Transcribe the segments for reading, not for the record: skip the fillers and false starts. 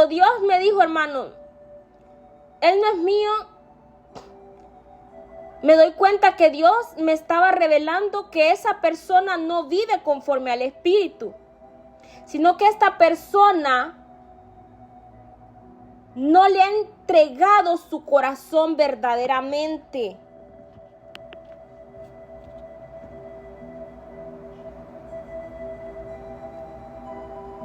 Dios me dijo, hermano, Él no es mío, me doy cuenta que Dios me estaba revelando que esa persona no vive conforme al Espíritu, sino que esta persona no le ha entregado su corazón verdaderamente.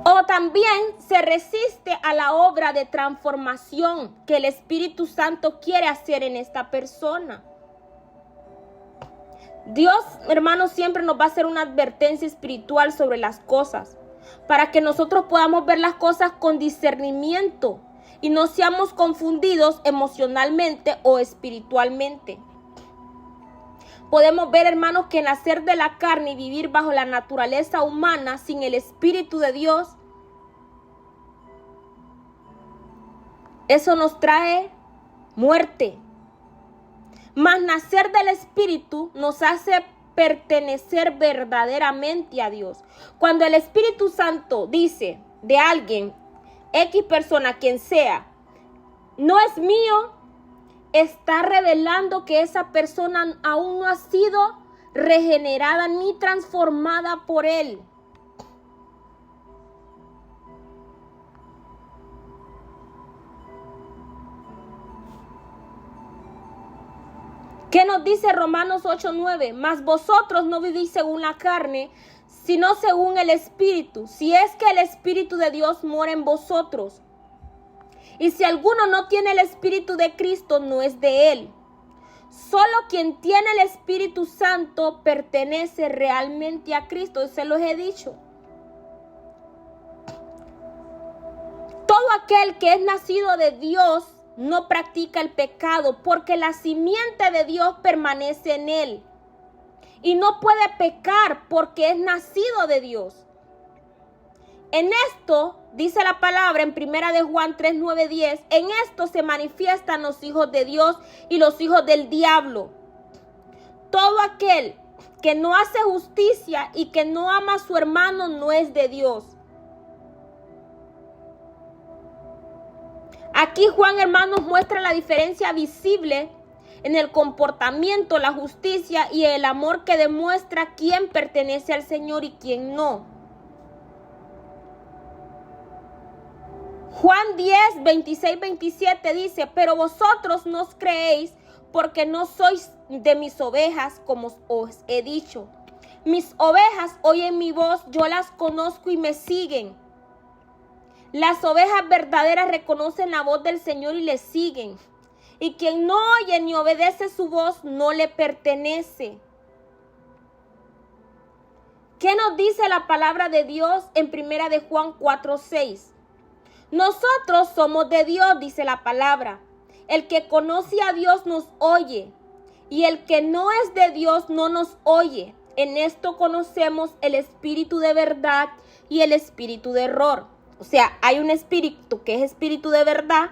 O también se resiste a la obra de transformación que el Espíritu Santo quiere hacer en esta persona. Dios, hermanos, siempre nos va a hacer una advertencia espiritual sobre las cosas, para que nosotros podamos ver las cosas con discernimiento y no seamos confundidos emocionalmente o espiritualmente. Podemos ver, hermanos, que nacer de la carne y vivir bajo la naturaleza humana sin el Espíritu de Dios, eso nos trae muerte. Mas nacer del Espíritu nos hace pertenecer verdaderamente a Dios. Cuando el Espíritu Santo dice de alguien, X persona, quien sea, no es mío, está revelando que esa persona aún no ha sido regenerada ni transformada por Él. ¿Qué nos dice Romanos 8:9? Mas vosotros no vivís según la carne, sino según el Espíritu, si es que el Espíritu de Dios mora en vosotros. Y si alguno no tiene el Espíritu de Cristo, no es de Él. Solo quien tiene el Espíritu Santo pertenece realmente a Cristo. Se los he dicho. Todo aquel que es nacido de Dios no practica el pecado, porque la simiente de Dios permanece en él. Y no puede pecar porque es nacido de Dios. En esto, dice la palabra en 1 Juan 3:9-10, en esto se manifiestan los hijos de Dios y los hijos del diablo. Todo aquel que no hace justicia y que no ama a su hermano no es de Dios. Aquí Juan, hermanos, muestra la diferencia visible en el comportamiento, la justicia y el amor que demuestra quién pertenece al Señor y quién no. Juan 10:26-27 dice, pero vosotros no os creéis porque no sois de mis ovejas, como os he dicho. Mis ovejas oyen mi voz, yo las conozco y me siguen. Las ovejas verdaderas reconocen la voz del Señor y le siguen. Y quien no oye ni obedece su voz no le pertenece. ¿Qué nos dice la palabra de Dios en 1 Juan 4:6? Nosotros somos de Dios, dice la palabra. El que conoce a Dios nos oye, y el que no es de Dios no nos oye. En esto conocemos el espíritu de verdad y el espíritu de error. O sea, hay un espíritu que es espíritu de verdad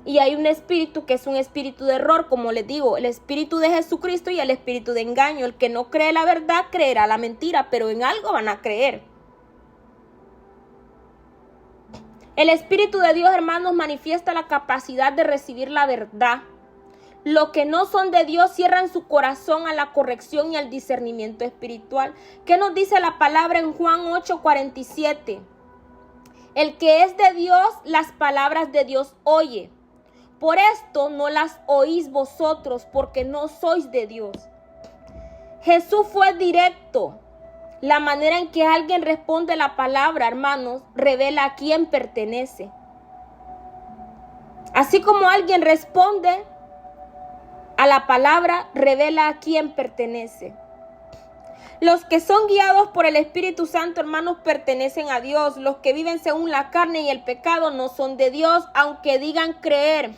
y hay un espíritu que es un espíritu de error, como les digo, el espíritu de Jesucristo y el espíritu de engaño. El que no cree la verdad creerá la mentira, pero en algo van a creer. El Espíritu de Dios, hermanos, manifiesta la capacidad de recibir la verdad. Los que no son de Dios cierran su corazón a la corrección y al discernimiento espiritual. ¿Qué nos dice la palabra en Juan 8:47? El que es de Dios, las palabras de Dios oye. Por esto no las oís vosotros, porque no sois de Dios. Jesús fue directo. La manera en que alguien responde la palabra, hermanos, revela a quién pertenece. Así como alguien responde a la palabra, revela a quién pertenece. Los que son guiados por el Espíritu Santo, hermanos, pertenecen a Dios. Los que viven según la carne y el pecado no son de Dios, aunque digan creer.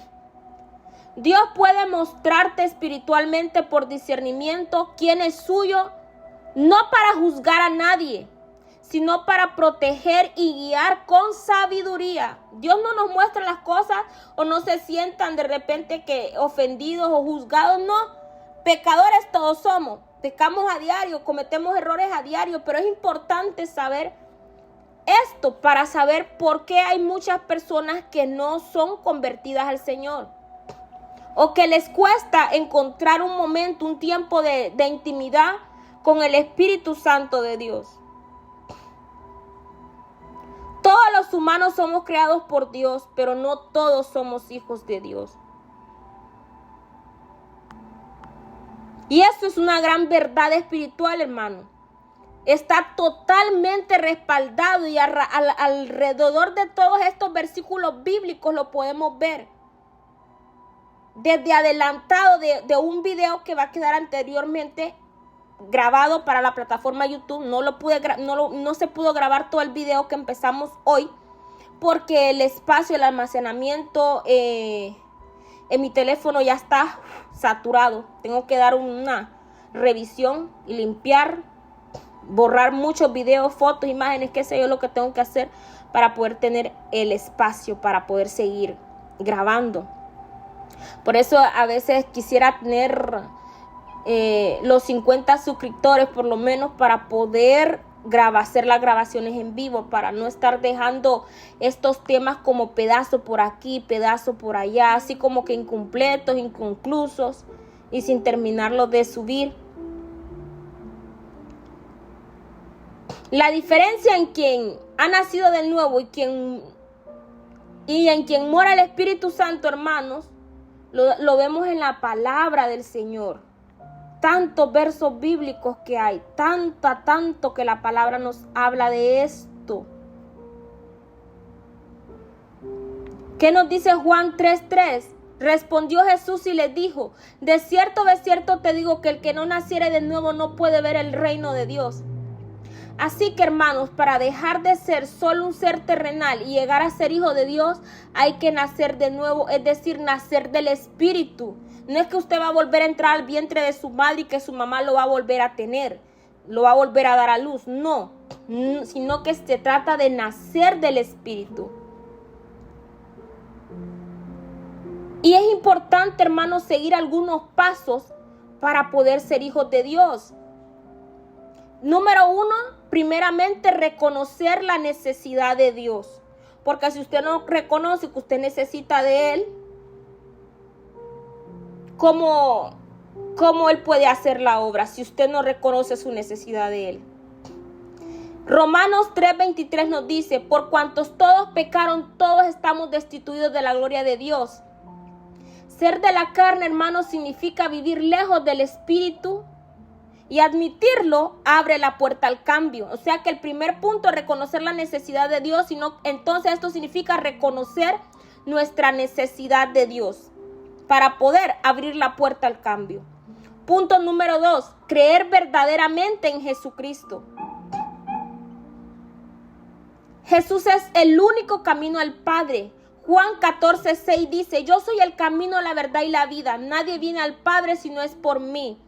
Dios puede mostrarte espiritualmente por discernimiento quién es suyo, no para juzgar a nadie, sino para proteger y guiar con sabiduría. Dios no nos muestra las cosas o no se sientan de repente que ofendidos o juzgados, no. Pecadores todos somos, pecamos a diario, cometemos errores a diario, pero es importante saber esto para saber por qué hay muchas personas que no son convertidas al Señor, o que les cuesta encontrar un momento, un tiempo de intimidad con el Espíritu Santo de Dios. Todos los humanos somos creados por Dios, pero no todos somos hijos de Dios. Y esto es una gran verdad espiritual, hermano. Está totalmente respaldado y alrededor de todos estos versículos bíblicos lo podemos ver. Desde adelantado de un video que va a quedar anteriormente grabado para la plataforma YouTube. No se pudo grabar todo el video que empezamos hoy porque el espacio, el almacenamiento en mi teléfono ya está saturado. Tengo que dar una revisión y limpiar, borrar muchos videos, fotos, imágenes, qué sé yo lo que tengo que hacer para poder tener el espacio para poder seguir grabando. Por eso a veces quisiera tener los 50 suscriptores por lo menos para poder hacer las grabaciones en vivo, para no estar dejando estos temas como pedazo por aquí, pedazo por allá, así como que incompletos, inconclusos y sin terminarlo de subir. La diferencia en quien ha nacido de nuevo y en quien mora el Espíritu Santo, hermanos, lo vemos en la palabra del Señor. Tantos versos bíblicos que hay, tanto que la palabra nos habla de esto. ¿Qué nos dice Juan 3:3? Respondió Jesús y les dijo: de cierto te digo que el que no naciere de nuevo no puede ver el reino de Dios. Así que, hermanos, para dejar de ser solo un ser terrenal y llegar a ser hijo de Dios, hay que nacer de nuevo, es decir, nacer del Espíritu. No es que usted va a volver a entrar al vientre de su madre y que su mamá lo va a volver a tener, lo va a volver a dar a luz. No, sino que se trata de nacer del Espíritu. Y es importante, hermanos, seguir algunos pasos para poder ser hijos de Dios. Número 1, primeramente reconocer la necesidad de Dios. Porque si usted no reconoce que usted necesita de Él, ¿cómo Él puede hacer la obra si usted no reconoce su necesidad de Él? Romanos 3:23 nos dice: por cuantos todos pecaron, todos estamos destituidos de la gloria de Dios. Ser de la carne, hermanos, significa vivir lejos del Espíritu. Y admitirlo abre la puerta al cambio. O sea que el primer punto es reconocer la necesidad de Dios. Entonces esto significa reconocer nuestra necesidad de Dios para poder abrir la puerta al cambio. Punto número 2, creer verdaderamente en Jesucristo. Jesús es el único camino al Padre. Juan 14:6 dice: yo soy el camino, la verdad y la vida. Nadie viene al Padre si no es por mí.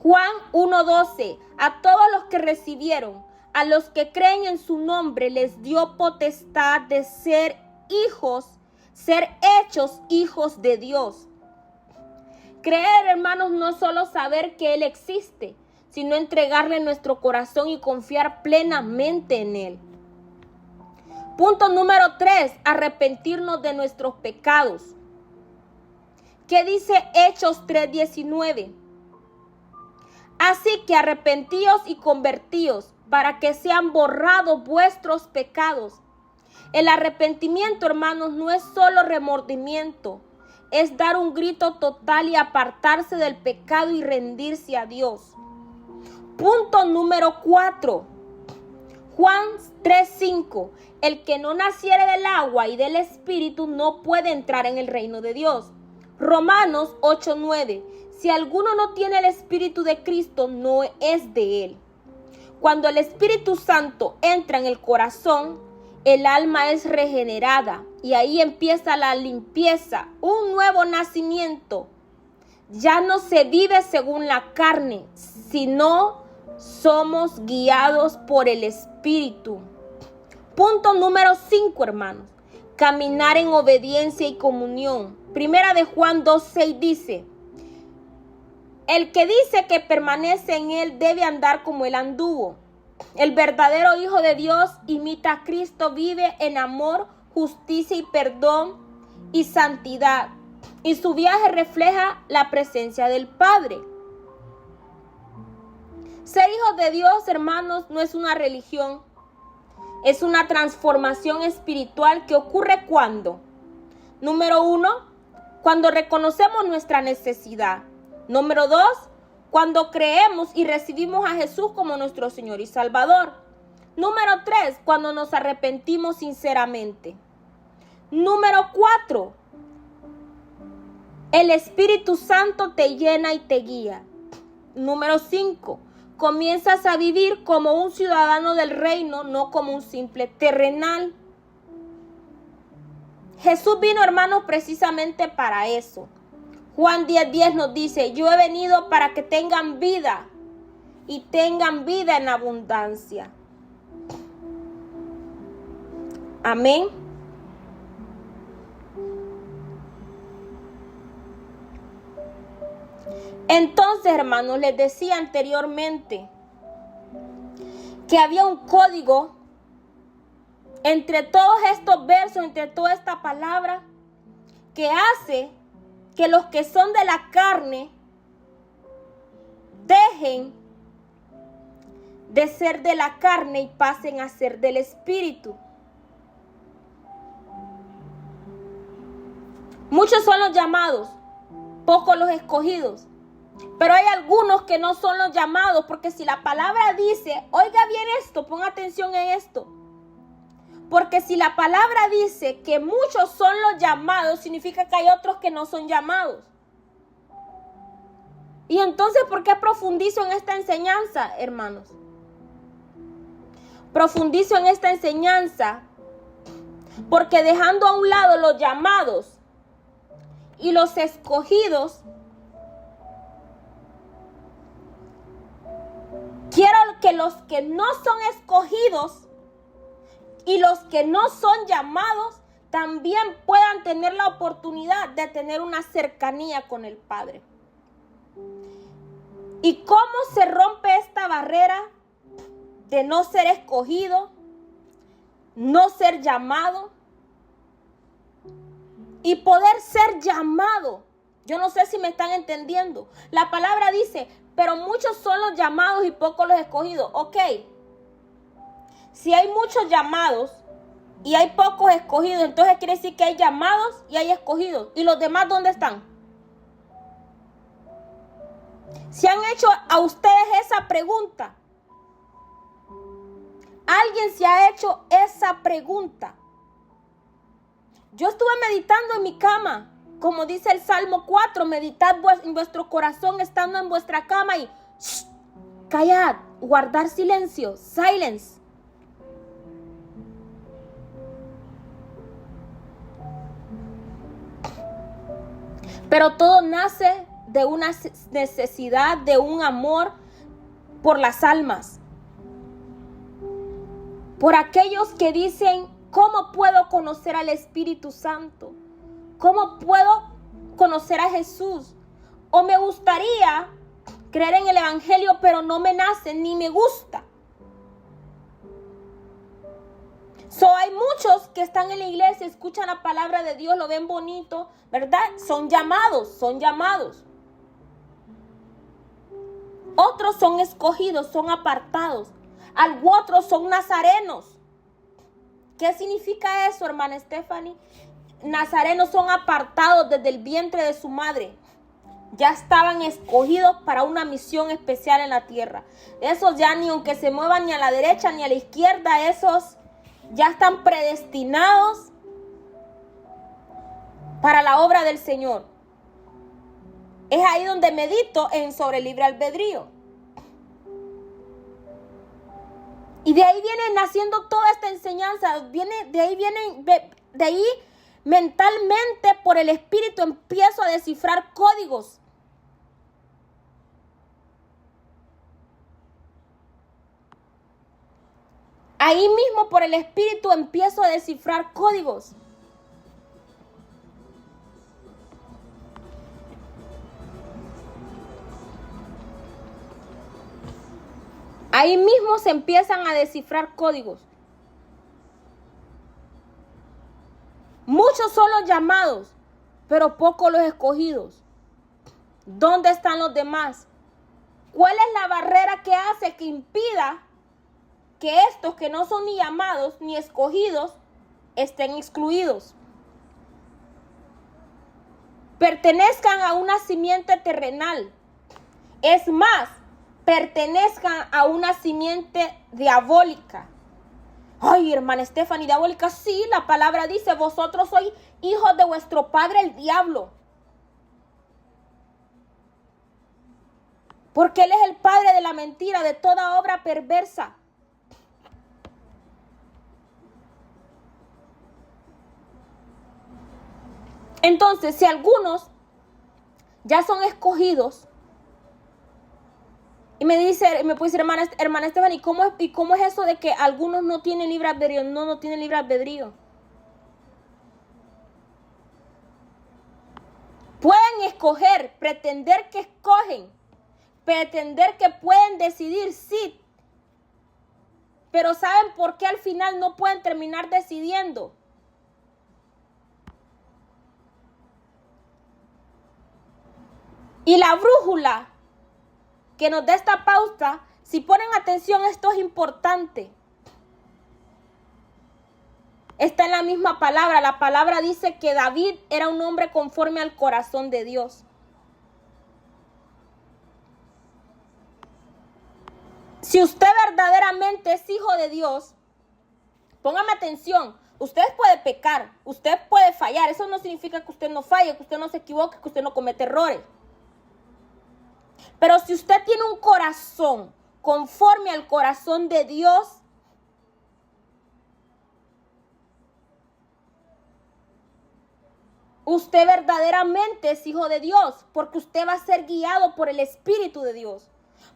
Juan 1:12, a todos los que recibieron, a los que creen en su nombre, les dio potestad de ser hijos, ser hechos hijos de Dios. Creer, hermanos, no solo saber que Él existe, sino entregarle nuestro corazón y confiar plenamente en Él. Punto número 3, arrepentirnos de nuestros pecados. ¿Qué dice Hechos 3:19? Así que arrepentíos y convertíos para que sean borrados vuestros pecados. El arrepentimiento, hermanos, no es solo remordimiento, es dar un grito total y apartarse del pecado y rendirse a Dios. Punto número 4. Juan 3:5. El que no naciere del agua y del Espíritu no puede entrar en el reino de Dios. Romanos 8:9. Si alguno no tiene el Espíritu de Cristo, no es de Él. Cuando el Espíritu Santo entra en el corazón, el alma es regenerada y ahí empieza la limpieza, un nuevo nacimiento. Ya no se vive según la carne, sino somos guiados por el Espíritu. Punto número 5, hermanos. Caminar en obediencia y comunión. Primera de Juan 2:6 dice: el que dice que permanece en Él debe andar como Él anduvo. El verdadero Hijo de Dios imita a Cristo, vive en amor, justicia y perdón y santidad. Y su viaje refleja la presencia del Padre. Ser hijos de Dios, hermanos, no es una religión. Es una transformación espiritual que ocurre cuando, número 1, cuando reconocemos nuestra necesidad. Número 2, cuando creemos y recibimos a Jesús como nuestro Señor y Salvador. Número 3, cuando nos arrepentimos sinceramente. Número 4, el Espíritu Santo te llena y te guía. Número 5, comienzas a vivir como un ciudadano del reino, no como un simple terrenal. Jesús vino, hermanos, precisamente para eso. Juan 10:10 nos dice, yo he venido para que tengan vida y tengan vida en abundancia. Amén. Entonces, hermanos, les decía anteriormente que había un código entre todos estos versos, entre toda esta palabra, que hace que los que son de la carne dejen de ser de la carne y pasen a ser del Espíritu. Muchos son los llamados, pocos los escogidos. Pero hay algunos que no son los llamados, porque si la palabra dice, oiga bien esto, ponga atención en esto. Porque si la palabra dice que muchos son los llamados, significa que hay otros que no son llamados. Y entonces, ¿por qué profundizo en esta enseñanza, hermanos? Profundizo en esta enseñanza porque dejando a un lado los llamados y los escogidos, quiero que los que no son escogidos y los que no son llamados también puedan tener la oportunidad de tener una cercanía con el Padre. ¿Y cómo se rompe esta barrera de no ser escogido, no ser llamado y poder ser llamado? Yo no sé si me están entendiendo. La palabra dice, pero muchos son los llamados y pocos los escogidos. Ok, si hay muchos llamados y hay pocos escogidos, entonces quiere decir que hay llamados y hay escogidos. ¿Y los demás dónde están? ¿Se han hecho a ustedes esa pregunta? ¿Alguien se ha hecho esa pregunta? Yo estuve meditando en mi cama, como dice el Salmo 4, meditad en vuestro corazón estando en vuestra cama y callad, guardar silencio, silence. Pero todo nace de una necesidad, de un amor por las almas. Por aquellos que dicen, ¿cómo puedo conocer al Espíritu Santo? ¿Cómo puedo conocer a Jesús? O me gustaría creer en el Evangelio, pero no me nace ni me gusta. Hay muchos que están en la iglesia, escuchan la palabra de Dios, lo ven bonito, ¿verdad? Son llamados, Otros son escogidos, son apartados. Otros son nazarenos. ¿Qué significa eso, hermana Stephanie? Nazarenos son apartados desde el vientre de su madre. Ya estaban escogidos para una misión especial en la tierra. Esos ya ni aunque se muevan ni a la derecha ni a la izquierda, esos ya están predestinados para la obra del Señor. Es ahí donde medito sobre el libre albedrío. Y de ahí viene naciendo toda esta enseñanza. De ahí mentalmente por el Espíritu empiezo a descifrar códigos. Ahí mismo por el Espíritu empiezo a descifrar códigos. Ahí mismo se empiezan a descifrar códigos. Muchos son los llamados, pero pocos los escogidos. ¿Dónde están los demás? ¿Cuál es la barrera que hace que impida que estos que no son ni llamados ni escogidos estén excluidos? Pertenezcan a una simiente terrenal. Es más, pertenezcan a una simiente diabólica. Ay, hermana Stephanie, diabólica, sí, la palabra dice, vosotros sois hijos de vuestro padre el diablo. Porque él es el padre de la mentira, de toda obra perversa. Entonces, si algunos ya son escogidos, y me puede decir, hermana Esteban, ¿y cómo es eso de que algunos no tienen libre albedrío? No tienen libre albedrío. Pueden escoger, pretender que escogen, pretender que pueden decidir, sí. Pero ¿saben por qué al final no pueden terminar decidiendo? Y la brújula que nos da esta pauta, si ponen atención, esto es importante. Está en la misma palabra. La palabra dice que David era un hombre conforme al corazón de Dios. Si usted verdaderamente es hijo de Dios, póngame atención. Usted puede pecar, usted puede fallar. Eso no significa que usted no falle, que usted no se equivoque, que usted no comete errores. Pero si usted tiene un corazón conforme al corazón de Dios, usted verdaderamente es hijo de Dios, porque usted va a ser guiado por el Espíritu de Dios.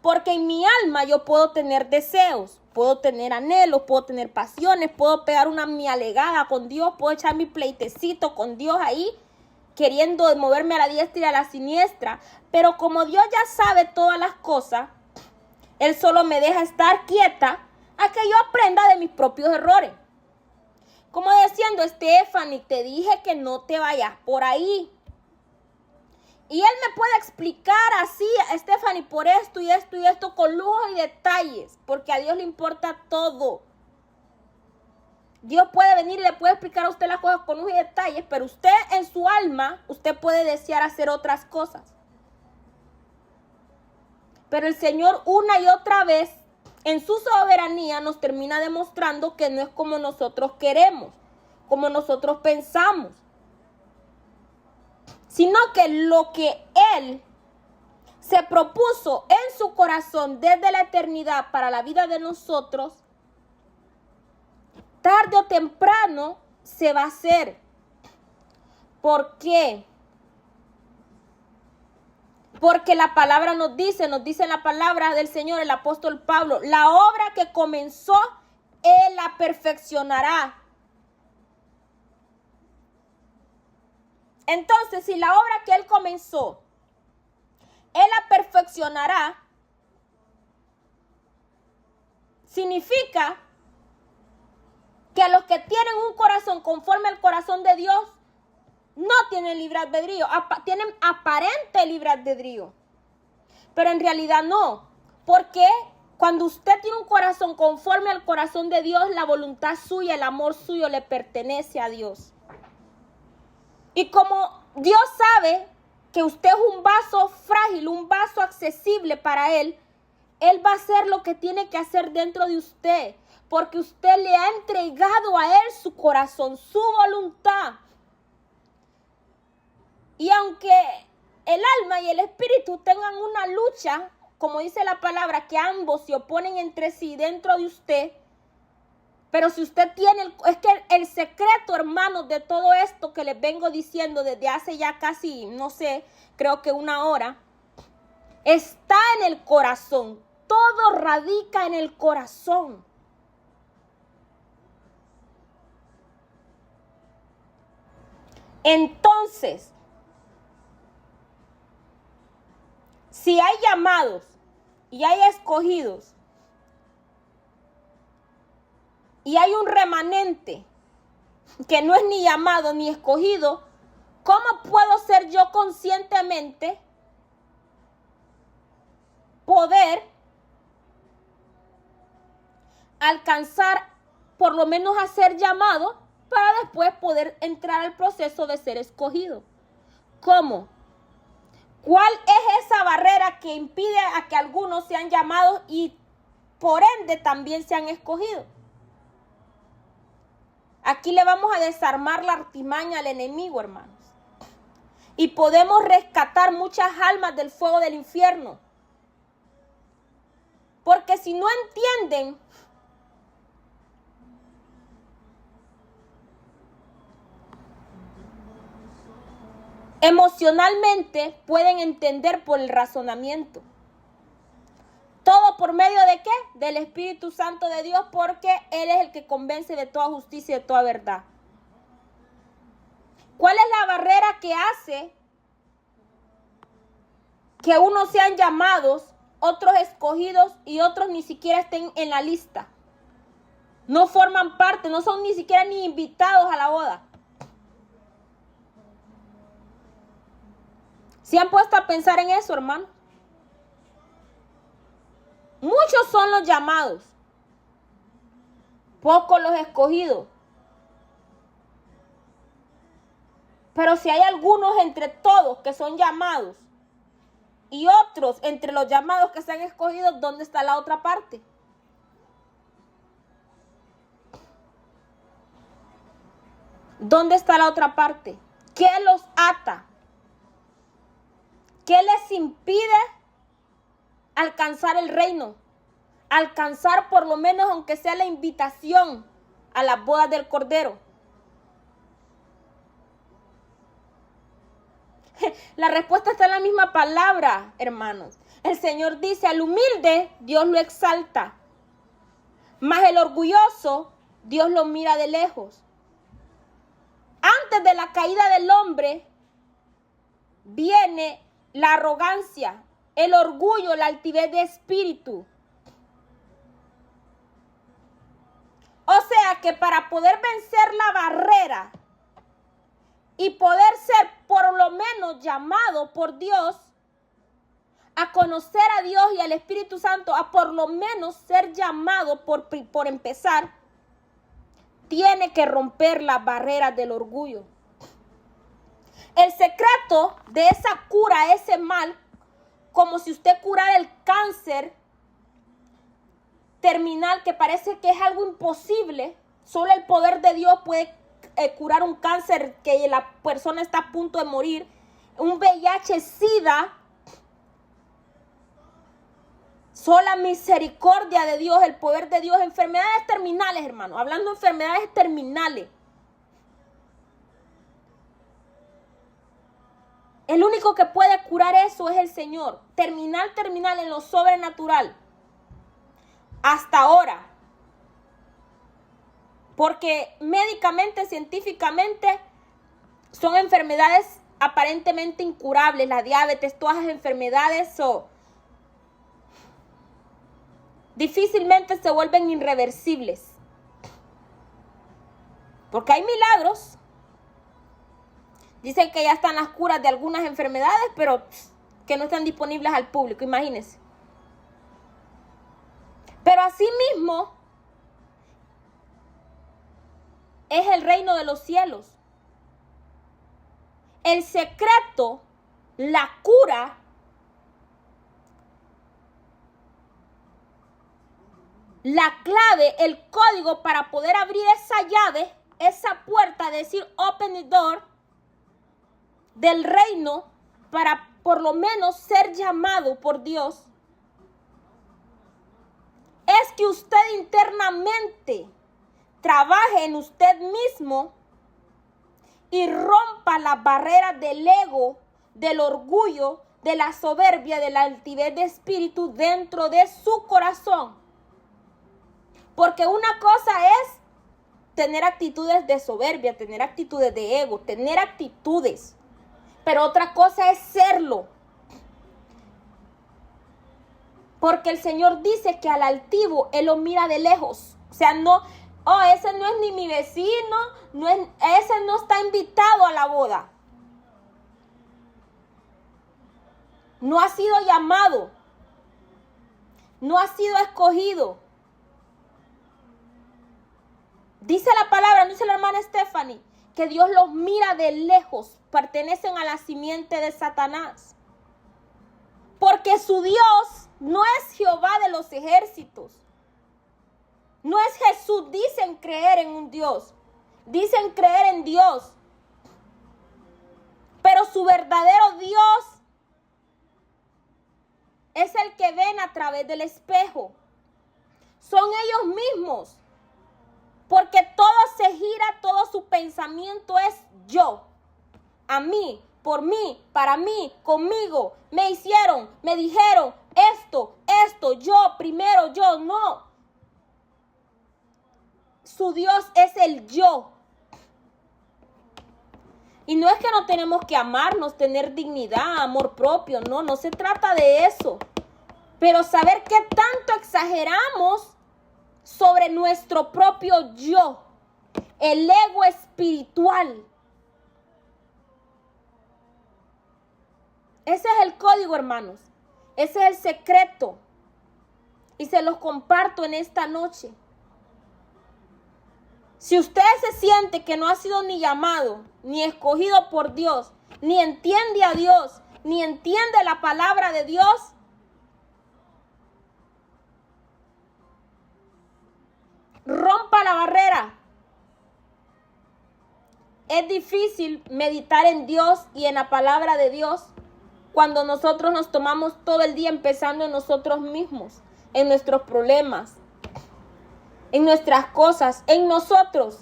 Porque en mi alma yo puedo tener deseos, puedo tener anhelos, puedo tener pasiones, puedo pegar mi alegada con Dios, puedo echar mi pleitecito con Dios ahí, queriendo moverme a la diestra y a la siniestra. Pero como Dios ya sabe todas las cosas, Él solo me deja estar quieta a que yo aprenda de mis propios errores. Como diciendo, Stephanie, te dije que no te vayas por ahí. Y Él me puede explicar así, Stephanie, por esto y esto y esto, con lujos y detalles, porque a Dios le importa todo. Dios puede venir y le puede explicar a usted las cosas con lujos y detalles, pero usted en su alma, usted puede desear hacer otras cosas. Pero el Señor una y otra vez, en su soberanía, nos termina demostrando que no es como nosotros queremos, como nosotros pensamos, sino que lo que Él se propuso en su corazón desde la eternidad para la vida de nosotros, tarde o temprano se va a hacer. ¿Por qué? Porque la palabra nos dice en la palabra del Señor, el apóstol Pablo, la obra que comenzó, Él la perfeccionará. Entonces, si la obra que Él comenzó, Él la perfeccionará, significa que los que tienen un corazón conforme al corazón de Dios, no tienen libre albedrío, tienen aparente libre albedrío, pero en realidad no, porque cuando usted tiene un corazón conforme al corazón de Dios, la voluntad suya, el amor suyo le pertenece a Dios. Y como Dios sabe que usted es un vaso frágil, un vaso accesible para Él, Él va a hacer lo que tiene que hacer dentro de usted, porque usted le ha entregado a Él su corazón, su voluntad. Y aunque el alma y el espíritu tengan una lucha, como dice la palabra, que ambos se oponen entre sí dentro de usted, pero si usted tiene, es que el secreto, hermanos, de todo esto que les vengo diciendo desde hace ya casi, no sé, creo que una hora, está en el corazón. Todo radica en el corazón. Entonces, si hay llamados y hay escogidos, y hay un remanente que no es ni llamado ni escogido, ¿cómo puedo ser yo conscientemente poder alcanzar, por lo menos a ser llamado, para después poder entrar al proceso de ser escogido? ¿Cómo? ¿Cuál es esa barrera que impide a que algunos sean llamados y por ende también sean escogidos? Aquí le vamos a desarmar la artimaña al enemigo, hermanos. Y podemos rescatar muchas almas del fuego del infierno. Porque si no entienden emocionalmente, pueden entender por el razonamiento. ¿Todo por medio de qué? Del Espíritu Santo de Dios, porque Él es el que convence de toda justicia y de toda verdad. ¿Cuál es la barrera que hace que unos sean llamados, otros escogidos y otros ni siquiera estén en la lista? No forman parte, no son ni siquiera ni invitados a la boda. ¿Se han puesto a pensar en eso, hermano? Muchos son los llamados, pocos los escogidos. Pero si hay algunos entre todos que son llamados y otros entre los llamados que se han escogido, ¿dónde está la otra parte? ¿Dónde está la otra parte? ¿Qué los ata? ¿Qué les impide alcanzar el reino? Alcanzar por lo menos, aunque sea la invitación a las bodas del Cordero. La respuesta está en la misma palabra, hermanos. El Señor dice, al humilde Dios lo exalta, mas el orgulloso Dios lo mira de lejos. Antes de la caída del hombre viene la arrogancia, el orgullo, la altivez de espíritu. O sea que para poder vencer la barrera y poder ser por lo menos llamado por Dios a conocer a Dios y al Espíritu Santo, a por lo menos ser llamado por empezar, tiene que romper las barreras del orgullo. El secreto de esa cura, ese mal, como si usted curara el cáncer terminal, que parece que es algo imposible, solo el poder de Dios puede curar un cáncer que la persona está a punto de morir, un VIH-Sida, sola misericordia de Dios, el poder de Dios, enfermedades terminales, hermano, hablando de enfermedades terminales. El único que puede curar eso es el Señor. Terminal en lo sobrenatural. Hasta ahora. Porque médicamente, científicamente, son enfermedades aparentemente incurables. La diabetes, todas las enfermedades difícilmente se vuelven irreversibles. Porque hay milagros. Dicen que ya están las curas de algunas enfermedades, pero que no están disponibles al público, imagínense. Pero asimismo es el reino de los cielos. El secreto, la cura, la clave, el código para poder abrir esa llave, esa puerta, decir open the door, del reino, para por lo menos ser llamado por Dios, es que usted internamente trabaje en usted mismo y rompa las barreras del ego, del orgullo, de la soberbia, de la altivez de espíritu dentro de su corazón. Porque una cosa es tener actitudes de soberbia, tener actitudes de ego, tener actitudes. Pero otra cosa es serlo. Porque el Señor dice que al altivo Él lo mira de lejos. O sea, no, Oh, ese no es ni mi vecino, ese no está invitado a la boda. No ha sido llamado. No ha sido escogido. Dice la palabra, dice la hermana Stephanie, que Dios los mira de lejos. Pertenecen a la simiente de Satanás. Porque su Dios no es Jehová de los ejércitos. No es Jesús. Dicen creer en un Dios. Dicen creer en Dios. Pero su verdadero Dios es el que ven a través del espejo. Son ellos mismos. Porque todo se gira, todo su pensamiento es yo. A mí, por mí, para mí, conmigo. Me hicieron, me dijeron esto, yo, primero yo, no. Su Dios es el yo. Y no es que no tenemos que amarnos, tener dignidad, amor propio, no se trata de eso. Pero saber qué tanto exageramos sobre nuestro propio yo, el ego espiritual. Ese es el código, hermanos. Ese es el secreto. Y se los comparto en esta noche. Si usted se siente que no ha sido ni llamado, ni escogido por Dios, ni entiende a Dios, ni entiende la palabra de Dios, rompa la barrera. Es difícil meditar en Dios y en la palabra de Dios cuando nosotros nos tomamos todo el día empezando en nosotros mismos, en nuestros problemas, en nuestras cosas, en nosotros.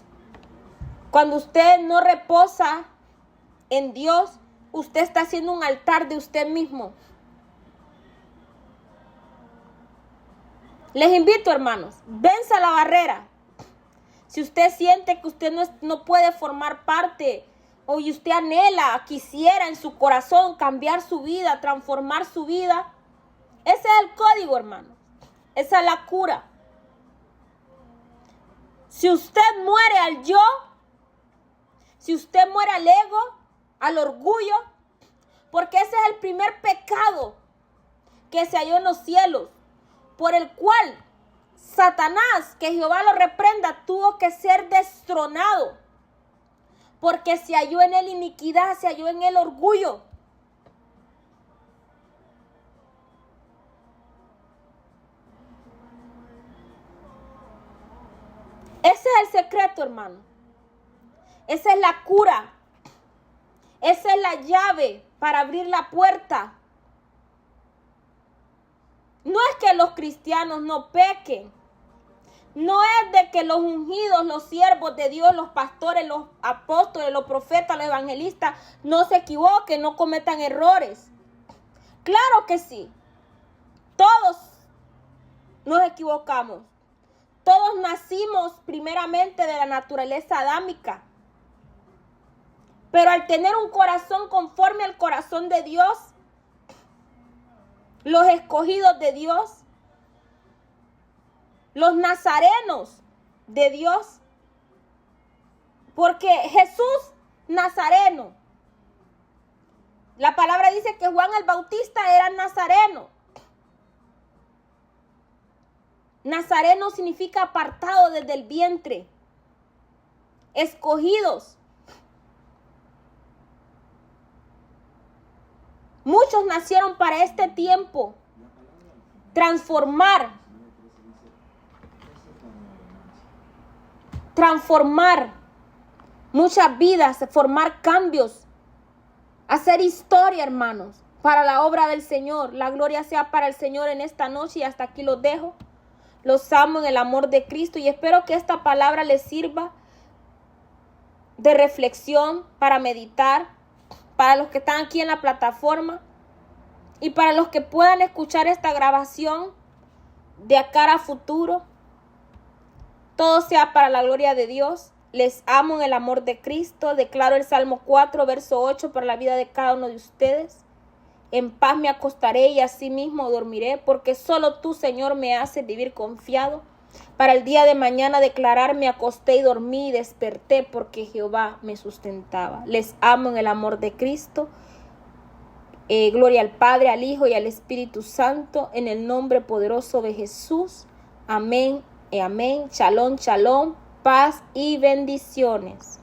Cuando usted no reposa en Dios, usted está haciendo un altar de usted mismo. Les invito, hermanos, venza la barrera. Si usted siente que usted no puede formar parte, o usted anhela, quisiera en su corazón cambiar su vida, transformar su vida, ese es el código, hermano. Esa es la cura. Si usted muere al yo, si usted muere al ego, al orgullo, porque ese es el primer pecado que se halló en los cielos, por el cual Satanás, que Jehová lo reprenda, tuvo que ser destronado, porque se halló en él iniquidad, se halló en él orgullo. Ese es el secreto, hermano. Esa es la cura. Esa es la llave para abrir la puerta. No es que los cristianos no pequen. No es de que los ungidos, los siervos de Dios, los pastores, los apóstoles, los profetas, los evangelistas no se equivoquen, no cometan errores. Claro que sí. Todos nos equivocamos. Todos nacimos primeramente de la naturaleza adámica. Pero al tener un corazón conforme al corazón de Dios, los escogidos de Dios, los nazarenos de Dios, porque Jesús Nazareno, la palabra dice que Juan el Bautista era nazareno. Nazareno significa apartado desde el vientre, escogidos. Muchos nacieron para este tiempo, transformar muchas vidas, formar cambios, hacer historia, hermanos, para la obra del Señor. La gloria sea para el Señor en esta noche y hasta aquí los dejo. Los amo en el amor de Cristo y espero que esta palabra les sirva de reflexión para meditar, para los que están aquí en la plataforma y para los que puedan escuchar esta grabación de acá a futuro. Todo sea para la gloria de Dios. Les amo en el amor de Cristo. Declaro el Salmo 4, verso 8 para la vida de cada uno de ustedes. En paz me acostaré y así mismo dormiré, porque solo tú, Señor, me haces vivir confiado. Para el día de mañana declarar: me acosté y dormí y desperté porque Jehová me sustentaba. Les amo en el amor de Cristo. Gloria al Padre, al Hijo y al Espíritu Santo, en el nombre poderoso de Jesús. Amén y amén. Shalom, shalom, paz y bendiciones.